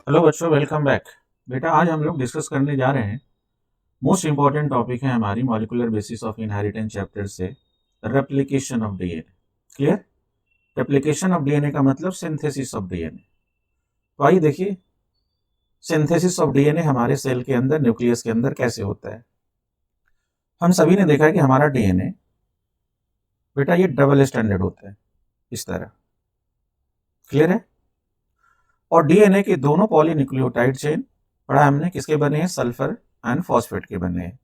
Hello बच्चों, welcome back. बेटा, आज हम लोग डिस्कस करने जा रहे हैं मोस्ट इंपॉर्टेंट टॉपिक है हमारी molecular basis of inheritance chapter से replication of DNA. Clear? Replication of DNA का मतलब सिंथेसिस ऑफ डीएनए। तो आइए देखिए, सिंथेसिस ऑफ डीएनए हमारे सेल के अंदर, न्यूक्लियस के अंदर कैसे होता है। हम सभी ने देखा है कि हमारा डीएनए बेटा ये डबल स्टैंडर्ड होता है, इस तरह। क्लियर है? और डीएनए के दोनों पॉलीन्यूक्लियोटाइड चेन पढ़ा हमने किसके बने हैं, सल्फर एंड फॉस्फेट के बने हैं,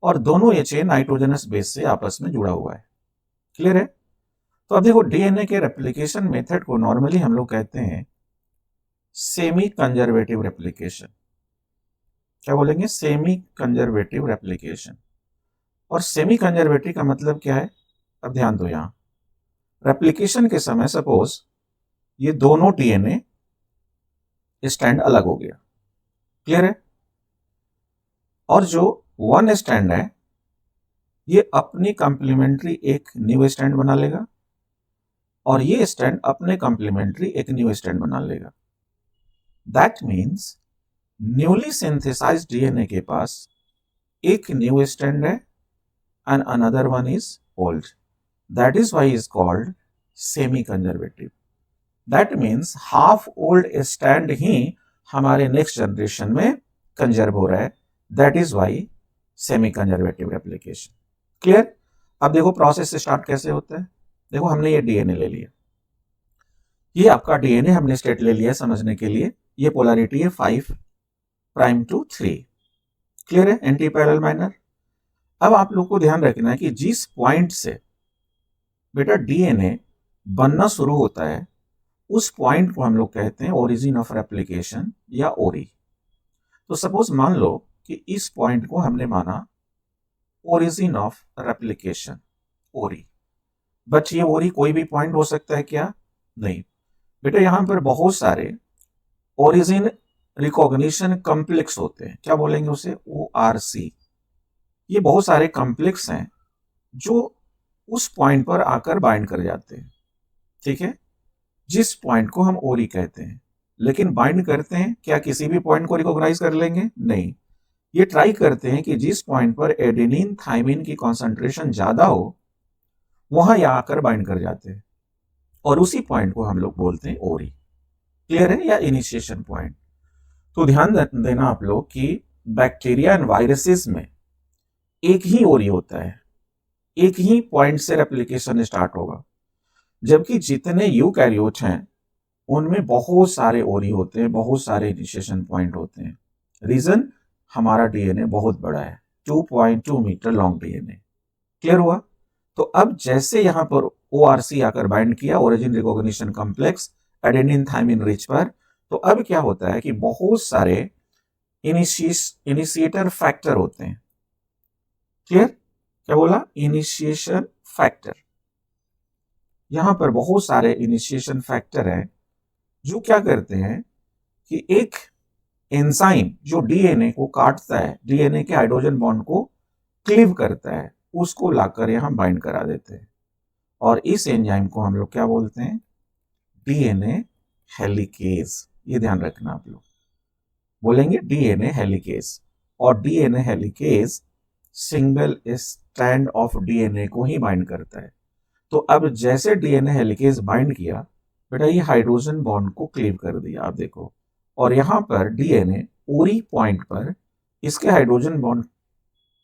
और दोनों ये चेन नाइट्रोजनस बेस से आपस में जुड़ा हुआ है। क्लियर है? तो अब देखो, डीएनए के रेप्लिकेशन मेथड को नॉर्मली हम लोग कहते हैं सेमी कंजर्वेटिव रेप्लिकेशन। क्या बोलेंगे? Semi conservative replication. और सेमी कंजर्वेटिव का मतलब क्या है? अब ध्यान दो, यहां रेप्लिकेशन के समय सपोज ये दोनों डीएनए स्टैंड अलग हो गया। क्लियर है? और जो वन स्टैंड है ये अपनी कंप्लीमेंट्री एक न्यू स्टैंड बना लेगा, और ये स्टैंड अपने कंप्लीमेंट्री एक न्यू स्टैंड बना लेगा। That means newly synthesised DNA के पास एक न्यू स्टैंड है and another one is old. That is why is called semi conservative. That means half old strand ही हमारे नेक्स्ट जनरेशन में कंजर्व हो रहा है। That is why semi conservative replication. Clear? अब देखो प्रोसेस स्टार्ट कैसे होता है। देखो, हमने ये डीएनए ले लिया, ये आपका डीएनए हमने स्टेट ले लिया समझने के लिए। ये पोलैरिटी है 5 प्राइम टू 3। क्लियर है? Anti parallel manner. अब आप लोग को ध्यान रखना है कि जिस पॉइंट से बेटा डीएनए बनना शुरू होता है उस पॉइंट को हम लोग कहते हैं ओरिजिन ऑफ रेप्लिकेशन या ओरी। तो सपोज मान लो कि इस पॉइंट को हमने माना ओरिजिन ऑफ रेप्लिकेशन, ओरी। बट ये ओरी कोई भी पॉइंट हो सकता है क्या? नहीं बेटा, यहां पर बहुत सारे ओरिजिन रिकॉग्निशन कॉम्प्लेक्स होते हैं। क्या बोलेंगे उसे? ORC। ये बहुत सारे कॉम्प्लेक्स हैं जो उस पॉइंट पर आकर बाइंड कर जाते हैं। ठीक है? जिस पॉइंट को हम ओरी कहते हैं। लेकिन बाइंड करते हैं क्या किसी भी पॉइंट को रिकॉग्नाइज कर लेंगे? नहीं। ये ट्राई करते हैं कि जिस पॉइंट पर एडेनिन थाइमिन की कॉन्सेंट्रेशन ज्यादा हो वहां ये आकर बाइंड कर जाते हैं, और उसी पॉइंट को हम लोग बोलते हैं ओरी। क्लियर है? या इनिशिएशन पॉइंट। तो ध्यान देना आप लोग कि बैक्टीरिया एंड वायरसेस में एक ही ओरी होता है, एक ही पॉइंट से रेप्लिकेशन स्टार्ट होगा। जबकि जितने यूकैरियोट हैं उनमें बहुत सारे ओरी होते हैं, बहुत सारे इनिशिएशन पॉइंट होते हैं। रीजन, हमारा डीएनए बहुत बड़ा है, 2.2 मीटर लॉन्ग डीएनए। क्लियर हुआ? तो अब जैसे यहां पर ORC आकर बाइंड किया, origin recognition complex adenine thymine rich पर, तो अब क्या होता है कि बहुत सारे इनिशिएटर फैक्टर होते हैं। क्लियर? क्या बोला? Initiation factor. यहां पर बहुत सारे इनिशिएशन फैक्टर हैं जो क्या करते हैं कि एक एंजाइम जो डीएनए को काटता है, डीएनए के हाइड्रोजन बॉन्ड को क्लीव करता है, उसको लाकर यहां बाइंड करा देते हैं। और इस एंजाइम को हम लोग क्या बोलते हैं? DNA helicase. ये ध्यान रखना आप लोग, बोलेंगे डीएनए हेलिकेज। और DNA helicase single strand of DNA को ही बाइंड करता है। तो अब जैसे डीएनए हेलिकेज बाइंड किया बेटा, ये हाइड्रोजन बॉन्ड को क्लीव कर दिया, आप देखो। और यहां पर डीएनए ओरी पॉइंट पर इसके हाइड्रोजन बॉन्ड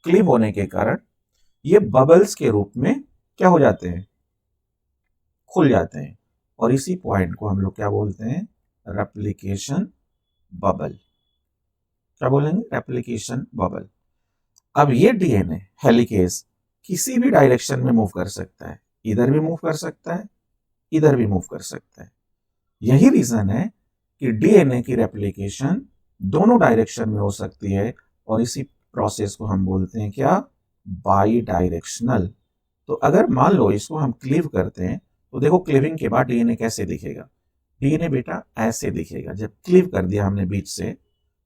क्लीव होने के कारण ये बबल्स के रूप में क्या हो जाते हैं? खुल जाते हैं। और इसी पॉइंट को हम लोग क्या बोलते हैं? Replication bubble. क्या बोलेंगे? Replication bubble. अब ये डीएनए हेलिकेज किसी भी डायरेक्शन में मूव कर सकता है, इधर भी मूव कर सकता है, इधर भी मूव कर सकता है। यही रीजन है कि डीएनए की रेप्लिकेशन दोनों डायरेक्शन में हो सकती है, और इसी प्रोसेस को हम बोलते हैं क्या? By directional. तो अगर मान लो इसको हम क्लीव करते हैं तो देखो क्लीविंग के बाद डीएनए कैसे दिखेगा। डीएनए बेटा ऐसे दिखेगा। जब क्लीव कर दिया हमने बीच से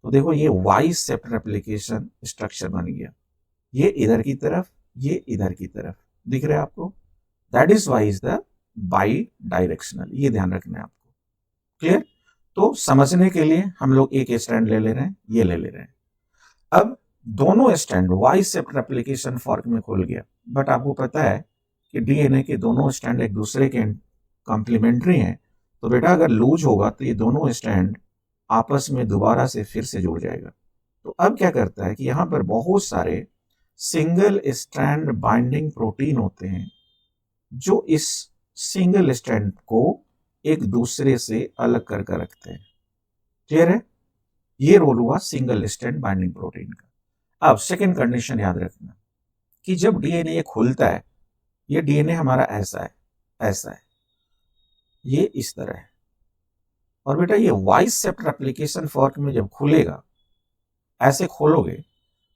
तो देखो ये वाई सेप्ट रेप्लिकेशन स्ट्रक्चर बन गया। ये इधर की तरफ, ये इधर की तरफ दिख रहा है आपको। That is why is the bidirectional. ये ध्यान रखना है आपको। क्लियर? तो समझने के लिए हम लोग एक स्टैंड ले ले रहे हैं, ये ले ले रहे हैं। अब दोनों स्टैंड वाई सेप्ट रेप्लिकेशन फॉर्क में खुल गया, बट आपको पता है कि डीएनए के दोनों स्टैंड एक दूसरे के कॉम्प्लीमेंट्री हैं, तो बेटा अगर लूज होगा तो ये दोनों स्टैंड आपस में दोबारा से फिर से जुड़ जाएगा। तो अब क्या करता है कि यहाँ पर बहुत सारे सिंगल स्ट्रैंड बाइंडिंग प्रोटीन होते हैं जो इस सिंगल स्ट्रैंड को एक दूसरे से अलग कर रखते हैं। क्लियर है? ये रोल हुआ सिंगल स्ट्रैंड बाइंडिंग प्रोटीन का। अब सेकेंड कंडीशन याद रखना कि जब डीएनए ये खुलता है, ये डीएनए हमारा ऐसा है, ऐसा है, ये इस तरह है, और बेटा ये वाई सेप्ट रेप्लिकेशन फॉर्क में जब खुलेगा, ऐसे खोलोगे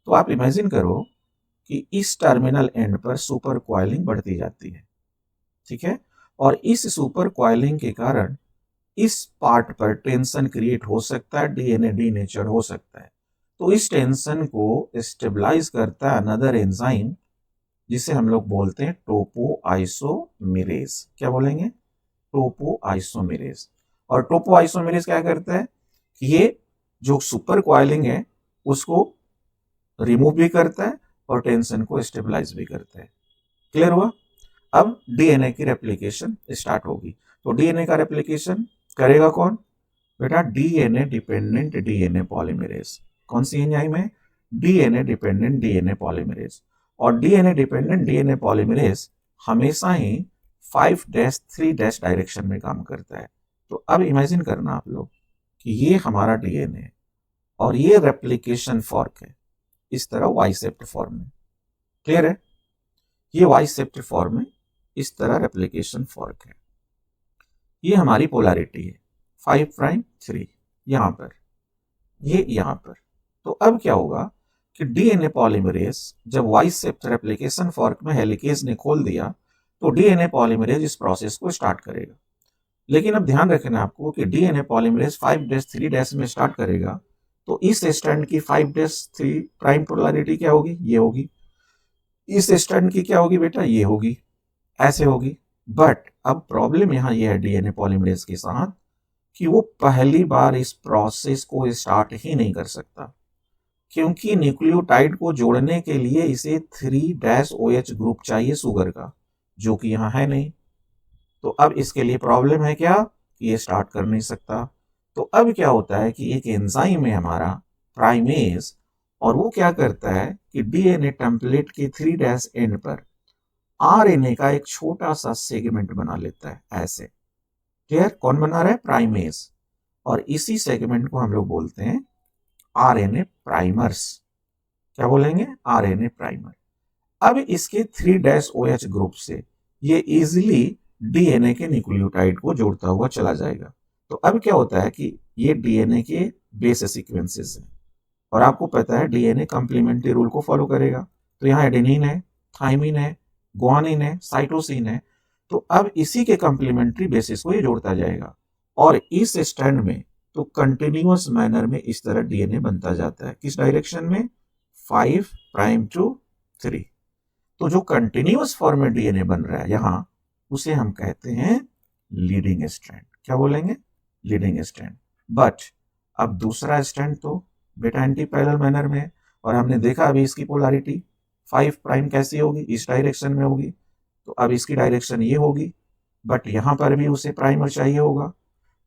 तो आप इमेजिन करो कि इस टर्मिनल एंड पर सुपर क्वाइलिंग बढ़ती जाती है, ठीक है, और इस सुपर क्वाइलिंग के कारण इस पार्ट पर टेंशन क्रिएट हो सकता है, डीएनए डीनेचर हो सकता है। तो इस टेंशन को स्टेबलाइज करता है अनदर एंजाइम जिसे हम लोग बोलते हैं टोपोआइसोमेरेज। क्या बोलेंगे? टोपोआइसोमेरेज। और टोपोआइसोमेरेज क्या करता है कि ये जो सुपर क्वाइलिंग है उसको रिमूव भी करता है और टेंशन को स्टेबलाइज भी करता है। क्लियर हुआ? अब डीएनए की रेप्लिकेशन स्टार्ट होगी। तो डीएनए का रेप्लिकेशन करेगा कौन? बेटा डीएनए डिपेंडेंट डीएनए पॉलीमरेज। कौन सी एंजाइम है? DNA dependent DNA polymerase. और डीएनए डिपेंडेंट डीएनए पॉलीमरेज हमेशा ही 5'3' डायरेक्शन में काम करता है। तो अब इमेजिन करना आप लोग कि ये हमारा डीएनए है और ये रेप्लिकेशन फॉर्क है, इस तरह वाई सेप्ट फॉर्म में। क्लियर है? ये वाई सेप्ट फॉर्म में इस तरह रेप्लिकेशन फॉर्क है। ये हमारी पोलैरिटी है 5'3 यहां पर, ये यहां पर। तो अब क्या होगा कि डीएनए पॉलीमरेज जब वाई सेप्ट रेप्लिकेशन फॉर्क में हेलिकेज ने खोल दिया तो डीएनए पॉलीमरेज इस प्रोसेस को स्टार्ट करेगा। लेकिन अब ध्यान रखना आपको कि डीएनए पॉलीमरेज 5'3' में स्टार्ट करेगा, तो इस स्ट्रैंड की 5'3 प्राइम पोलैरिटी क्या होगी? ये होगी। इस स्ट्रैंड की क्या होगी बेटा? ये होगी, ऐसे होगी। बट अब प्रॉब्लम यहां ये है डीएनए पॉलीमरेज के साथ कि वो पहली बार इस प्रोसेस को स्टार्ट ही नहीं कर सकता, क्योंकि न्यूक्लियोटाइड को जोड़ने के लिए इसे 3' OH ग्रुप चाहिए शुगर का, जो कि यहां है नहीं। तो अब इसके लिए प्रॉब्लम है क्या कि ये स्टार्ट कर नहीं सकता। तो अब क्या होता है कि एक एंजाइम है हमारा प्राइमेज, और वो क्या करता है कि डीएनए टेम्पलेट के 3' एंड पर आरएनए का एक छोटा सा सेगमेंट बना लेता है, ऐसे। क्लियर? कौन बना रहा है? प्राइमेज। और इसी सेगमेंट को हम लोग बोलते हैं आरएनए प्राइमर्स। क्या बोलेंगे? RNA primer. अब इसके 3' OH ग्रुप से ये इजीली डीएनए के न्यूक्लियोटाइड को जोड़ता हुआ चला जाएगा। तो अब क्या होता है कि ये डीएनए के बेस सीक्वेंसेस हैं, और आपको पता है डीएनए कंप्लीमेंट्री रूल को फॉलो करेगा। तो यहाँ एडेनिन है, थाइमिन है, गुआनिन है, साइटोसिन है। तो अब इसी के कंप्लीमेंट्री बेसिस को ये जोड़ता जाएगा, और इस स्ट्रैंड में तो कंटिन्यूअस मैनर में इस तरह डीएनए बनता जाता है। किस डायरेक्शन में? 5'2'3। तो जो कंटिन्यूअस फॉर्म में डीएनए बन रहा है यहां, उसे हम कहते हैं लीडिंग स्ट्रैंड। क्या बोलेंगे? Leading strand. बट अब दूसरा स्ट्रैंड तो बेटा एंटी पैरेलल मैनर में है, और हमने देखा अभी इसकी पोलैरिटी 5' कैसी होगी? इस डायरेक्शन में होगी। तो अब इसकी डायरेक्शन ये होगी, बट यहां पर भी उसे प्राइमर चाहिए होगा।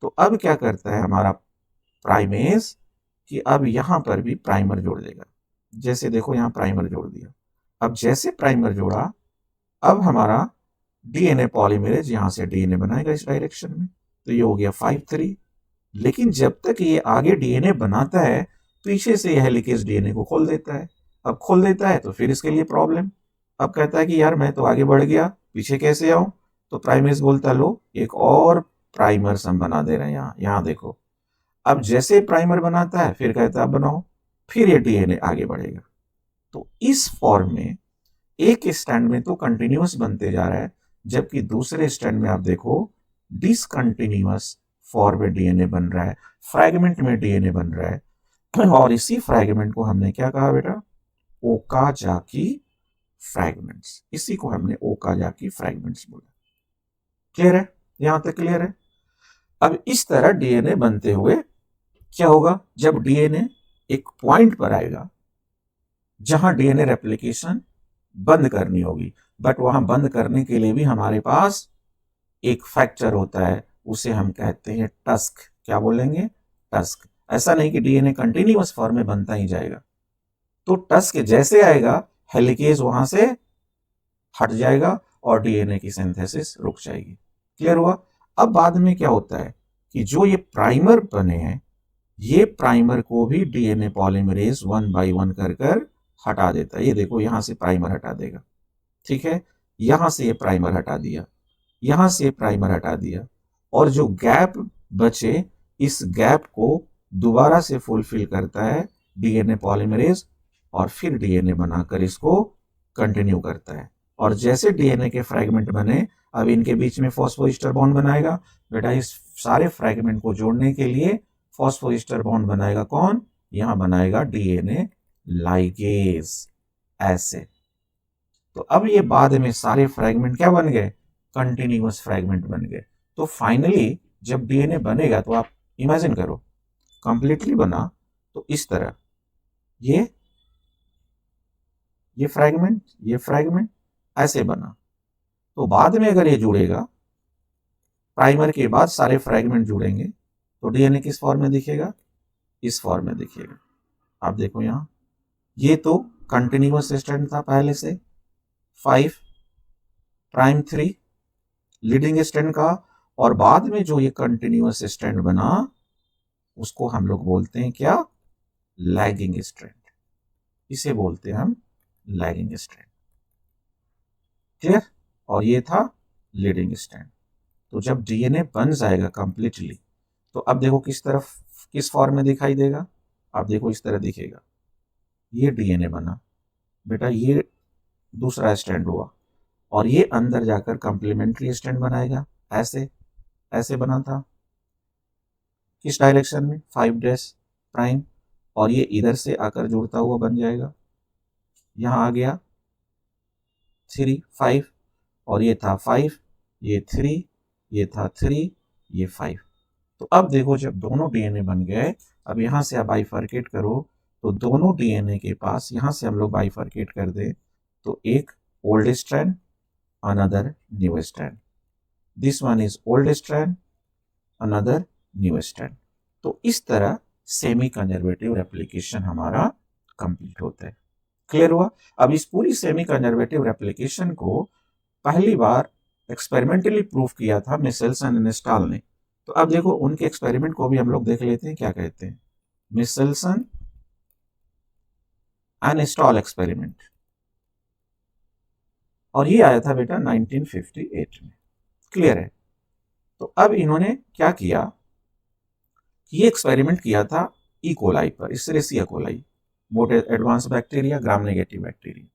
तो अब क्या करता है हमारा प्राइमेज कि अब यहां पर भी प्राइमर जोड़ देगा। जैसे देखो यहां प्राइमर जोड़ दिया। अब जैसे प्राइमर जोड़ा, अब हमारा डीएनए पॉलीमरेज यहां से डीएनए बनाएगा इस डायरेक्शन में। तो ये हो गया 5'3। लेकिन जब तक ये आगे डीएनए बनाता है, पीछे से यह हेलिकेज डीएनए को खोल देता है। अब खोल देता है तो फिर इसके लिए प्रॉब्लम। अब कहता है कि यार मैं तो आगे बढ़ गया, पीछे कैसे आऊं? तो प्राइमेज बोलता लो एक और प्राइमर हम बना दे रहे हैं यहाँ, यहाँ देखो। अब जैसे प्राइमर बनाता है फिर कहता है बनाओ, फिर ये डीएनए आगे बढ़ेगा। तो इस फॉर्म में एक स्टैंड में तो कंटिन्यूअस बनते जा रहा है, जबकि दूसरे स्टैंड में आप देखो डिसकंटिन्यूअस फॉर्म में डीएनए बन रहा है, फ्रैगमेंट में डीएनए बन रहा है। और इसी फ्रैगमेंट को हमने क्या कहा बेटा? Okazaki fragments. इसी को हमने ओकाजाकी फ्रैगमेंट्स बोला। क्लियर है? यहां तक क्लियर है? अब इस तरह डीएनए बनते हुए क्या होगा, जब डीएनए एक पॉइंट पर आएगा जहां डीएनए रेप्लिकेशन बंद करनी होगी, बट वहां बंद करने के लिए भी हमारे पास एक फैक्टर होता है, उसे हम कहते हैं टस्क। क्या बोलेंगे, टस्क। ऐसा नहीं कि डीएनए कंटिन्यूअस फॉर्म में बनता ही जाएगा, तो टस्क जैसे आएगा हेलिकेज वहां से हट जाएगा और डीएनए की सिंथेसिस रुक जाएगी। क्लियर हुआ। अब बाद में क्या होता है कि जो ये प्राइमर बने हैं, ये प्राइमर को भी डीएनए पॉलीमरेज 1 बाय 1 कर कर हटा देता है। ये देखो यहां से प्राइमर हटा देगा, ठीक है, यहां से ये प्राइमर हटा दिया, यहां से प्राइमर हटा दिया, और जो गैप बचे इस गैप को दोबारा से फुलफिल करता है डीएनए पॉलीमरेज, और फिर डीएनए बनाकर इसको कंटिन्यू करता है। और जैसे डीएनए के फ्रैगमेंट बने, अब इनके बीच में फॉस्फोइस्टर बॉन्ड बनाएगा। बेटा इस सारे फ्रैगमेंट को जोड़ने के लिए फॉस्फोइस्टर बॉन्ड बनाएगा कौन, यहां बनाएगा डीएनए लाइगेज, ऐसे। तो अब ये बाद में सारे फ्रैगमेंट क्या बन गए, कंटिन्यूअस फ्रैगमेंट बन गए। तो फाइनली जब डीएनए बनेगा तो आप इमेजिन करो कंप्लीटली बना तो इस तरह ये फ्रैगमेंट ऐसे बना। तो बाद में अगर ये जुड़ेगा, प्राइमर के बाद सारे फ्रैगमेंट जुड़ेंगे तो डीएनए किस फॉर्म में दिखेगा, इस फॉर्म में दिखेगा। आप देखो यहां, ये तो कंटिन्यूअस स्ट्रैंड था पहले से 5 प्राइम 3 लीडिंग स्ट्रैंड का, और बाद में जो ये कंटिन्यूअस स्ट्रैंड बना उसको हम लोग बोलते हैं क्या, लैगिंग स्ट्रैंड। इसे बोलते हैं हम लैगिंग स्ट्रैंड। क्लियर। और ये था लीडिंग स्ट्रैंड। तो जब डीएनए बन जाएगा कंप्लीटली, तो अब देखो किस फॉर्म में दिखाई देगा। अब देखो इस तरह दिखेगा, ये डीएनए बना बेटा, ये दूसरा स्ट्रैंड हुआ, और ये अंदर जाकर कंप्लीमेंट्री स्ट्रैंड बनाएगा, ऐसे बना था। किस डायरेक्शन में, 5' प्राइम, और ये इधर से आकर जुड़ता हुआ बन जाएगा। यहां आ गया 3 5, और ये था 5, ये 3, ये था 3, ये 5। तो अब देखो जब दोनों डीएनए बन गए, अब यहां से आप बाइफरकेट करो, तो दोनों डीएनए के पास यहां से हम लोग बाइफरकेट कर दे तो एक old strand, another new strand, this one is old strand, another new strand. तो इस तरह सेमी कंजर्वेटिव रेप्लिकेशन हमारा कंप्लीट होता है। क्लियर हुआ। अब इस पूरी सेमी कंजर्वेटिव रेप्लिकेशन को पहली बार एक्सपेरिमेंटली प्रूफ किया था मिशेल्सन एंड स्टॉल ने। तो अब देखो उनके एक्सपेरिमेंट को भी हम लोग देख लेते हैं, क्या कहते हैं, मिशेल्सन एंड स्टॉल एक्सपेरिमेंट, और ये आया था बेटा 1958 में। क्लियर है। तो अब इन्होंने क्या किया, ये एक्सपेरिमेंट किया था ई कोलाई पर, इसेरिया कोलाई, मोटे advance bacteria, gram negative bacteria.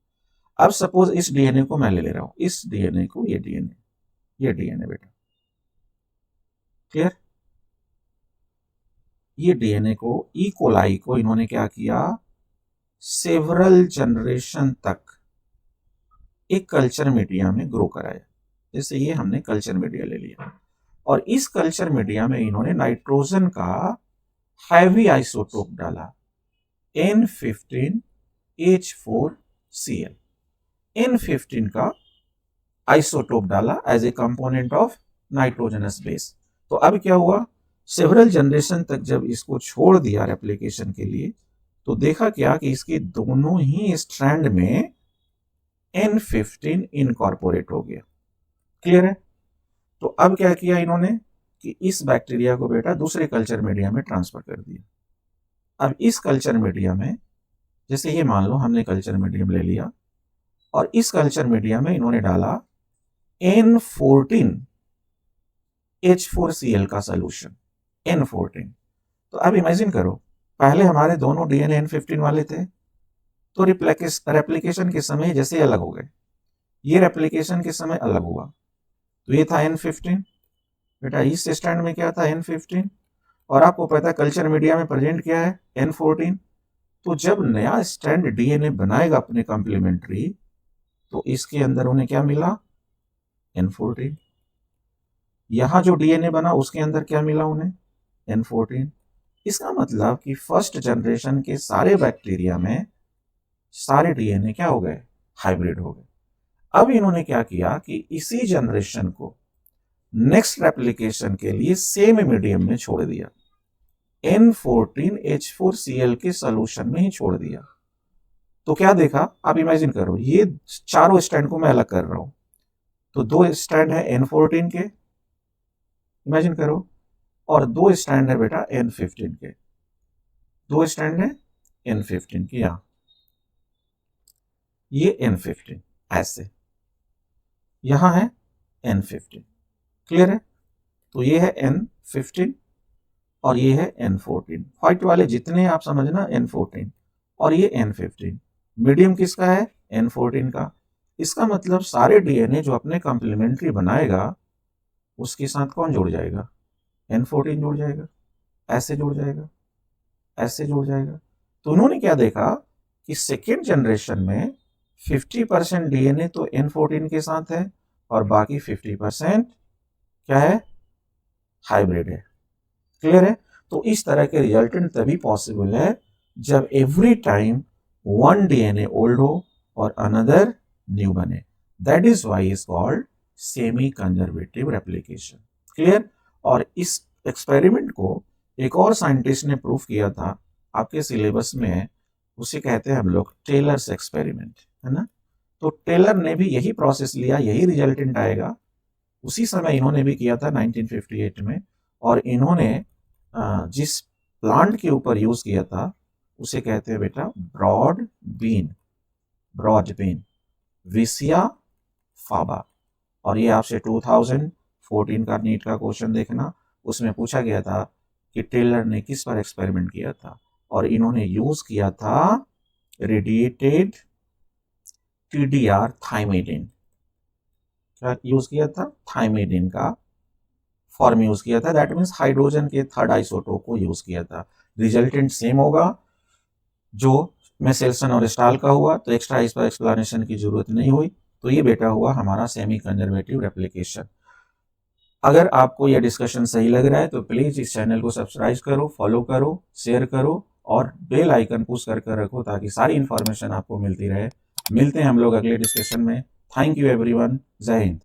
अब सपोज इस डीएनए को मैं ले रहा हूं, इस डीएनए को, ये डीएनए बेटा, क्लियर। ये डीएनए को, ई कोलाई को इन्होंने क्या किया, सेवरल जनरेशन तक एक कल्चर मीडिया में ग्रो कराया। जैसे ये हमने कल्चर मीडिया ले लिया, और इस कल्चर मीडिया में इन्होंने नाइट्रोजन का हैवी आइसोटोप डाला, N15H4Cl। N15 का आइसोटोप डाला as a component of nitrogenous base. तो अब क्या हुआ, सेवरल जनरेशन तक जब इसको छोड़ दिया रेप्लिकेशन के लिए, तो देखा क्या कि इसके दोनों ही स्ट्रैंड में N15 इनकॉर्पोरेट हो गया। क्लियर है। तो अब क्या किया इन्होंने कि इस बैक्टीरिया को बेटा दूसरे कल्चर मीडिया में ट्रांसफर कर दिया। अब इस कल्चर मीडिया में, जैसे ये मान लो हमने कल्चर मीडियम ले लिया, और इस कल्चर मीडिया में इन्होंने डाला N14H4Cl का सोल्यूशन, N14। तो अब इमेजिन करो, पहले हमारे दोनों डीएनए N15 वाले थे, तो रेप्लिकेशन के समय जैसे अलग हो गए, ये रेप्लिकेशन के समय अलग हुआ। तो ये था N15 बेटा, इस स्टैंड में क्या था, N15, और आपको पता है कल्चर मीडिया में प्रेजेंट क्या है, N14। तो जब नया स्टैंड डीएनए बनाएगा अपने कॉम्प्लीमेंट्री, तो इसके अंदर उन्हें क्या मिला, N14। यहाँ जो डीएनए बना उसके अंदर क्या मिला उन्हें, N14। इसका मतलब कि फर्स्ट जनरेशन के सारे बैक्टीरिया में सारे डीएनए क्या हो गए, हाइब्रिड हो गए। अब इन्होंने क्या किया कि इसी जनरेशन को नेक्स्ट रेप्लिकेशन के लिए सेम मीडियम में छोड़ दिया, N14H4Cl के सोल्यूशन में ही छोड़ दिया। तो क्या देखा, आप इमेजिन करो, ये चारों स्टैंड को मैं अलग कर रहा हूं, तो 2 स्टैंड है N14 के, इमेजिन करो, और 2 स्टैंड है बेटा N15 के, 2 स्टैंड है N15 के, यहां ये N15 ऐसे, यहां है N15, क्लियर है। तो ये है N15 और ये है N14, व्हाइट वाले जितने आप समझना N14 और ये N15, मीडियम किसका है, N14 का। इसका मतलब सारे डीएनए जो अपने कॉम्प्लीमेंट्री बनाएगा उसके साथ कौन जुड़ जाएगा, N14 जुड़ जाएगा, ऐसे जुड़ जाएगा, ऐसे जुड़ जाएगा। तो उन्होंने क्या देखा कि सेकेंड जनरेशन में 50% डीएनए तो N14 के साथ है और बाकी 50% क्या है, हाइब्रिड है, क्लियर है। तो इस तरह के रिजल्टेंट तभी पॉसिबल है जब every time one DNA old हो और अनदर न्यू बने, that is why is called semi conservative replication, clear. और इस एक्सपेरिमेंट को एक और साइंटिस्ट ने प्रूव किया था, आपके सिलेबस में है, उसे कहते हैं हम लोग टेलर्स एक्सपेरिमेंट, है ना। तो टेलर ने भी यही प्रोसेस लिया, यही रिजल्टेंट आएगा, उसी समय इन्होंने भी किया था 1958 में। और इन्होंने जिस प्लांट के ऊपर यूज किया था उसे कहते हैं बेटा ब्रॉड बीन, विसिया फाबा। और ये आपसे 2014 का नीट का क्वेश्चन देखना, उसमें पूछा गया था कि टेलर ने किस पर एक्सपेरिमेंट किया था, और इन्होंने यूज किया था रेडिएटेड टीडीआर थाइमेडिन। क्या यूज किया था, थाइमेडिन का फॉर्म यूज किया था, दैट मीन्स हाइड्रोजन के थर्ड आइसोटोप को यूज किया था। रिजल्टेंट सेम होगा जो मेसेल्सन और स्टाल का हुआ, तो एक्स्ट्रा इस पर एक्सप्लेनेशन की जरूरत नहीं हुई। तो ये बेटा हुआ हमारा सेमी कंजर्वेटिव रेप्लिकेशन। अगर आपको यह डिस्कशन सही लग रहा है तो प्लीज इस चैनल को सब्सक्राइब करो, फॉलो करो, शेयर करो और बेल आइकन पुश करके रखो ताकि सारी इंफॉर्मेशन आपको मिलती रहे। मिलते हैं हम लोग अगले डिस्कशन में। थैंक यू एवरीवन, जय हिंद।